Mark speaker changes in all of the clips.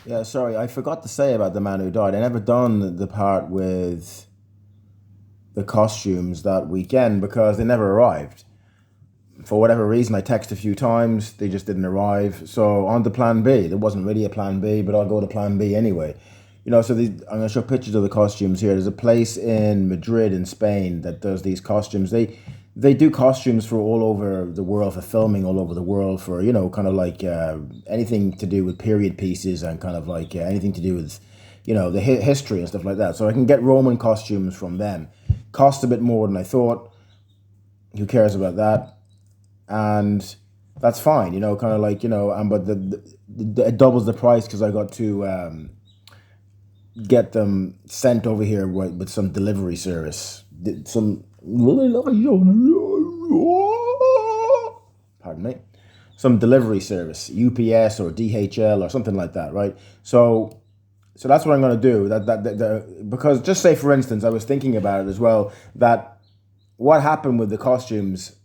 Speaker 1: Yeah, sorry, I forgot to say about the man who died. I never done the part with the costumes that weekend because they never arrived. For whatever reason, I texted a few times, they just didn't arrive. So on to plan B. There wasn't really a plan B, but I'll go to plan B anyway. I'm going to show pictures of the costumes here. There's a place in Madrid in Spain that does these costumes. They do costumes for all over the world, for filming all over the world, for kind of like anything to do with period pieces and kind of like anything to do with the history and stuff like that. So I can get Roman costumes from them. Cost a bit more than I thought. Who cares about that? And that's fine, kind of like but it doubles the price because I got to get them sent over here with some delivery service, some pardon me, some delivery service, UPS or DHL or something like that, right? So that's what I'm going to do. Because just say for instance, I was thinking about it as well that what happened with the costumes,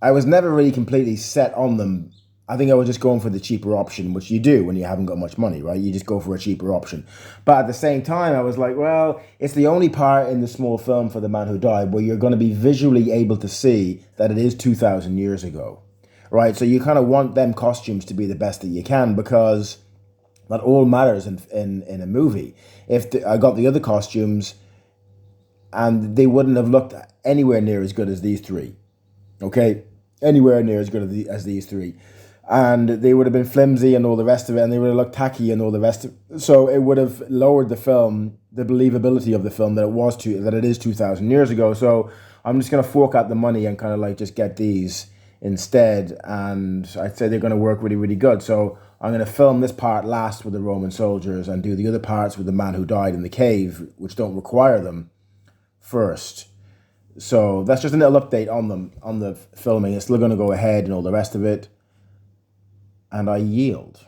Speaker 1: I was never really completely set on them. I think I was just going for the cheaper option, which you do when you haven't got much money, right? You just go for a cheaper option. But at the same time, I was like, well, it's the only part in the small film for The Man Who Died where you're going to be visually able to see that it is 2,000 years ago, right? So you kind of want them costumes to be the best that you can because that all matters in a movie. I got the other costumes and they wouldn't have looked anywhere near as good as these three, okay? Anywhere near as good as these three. And they would have been flimsy and all the rest of it, and they would have looked tacky and all the rest of it. So it would have lowered the film, the believability of the film that it is 2,000 years ago. So I'm just gonna fork out the money and kind of like just get these instead, and I'd say they're gonna work really, really good. So I'm gonna film this part last with the Roman soldiers and do the other parts with the man who died in the cave, which don't require them, first. So that's just a little update on them, on the filming. It's still going to go ahead and all the rest of it. And I yield.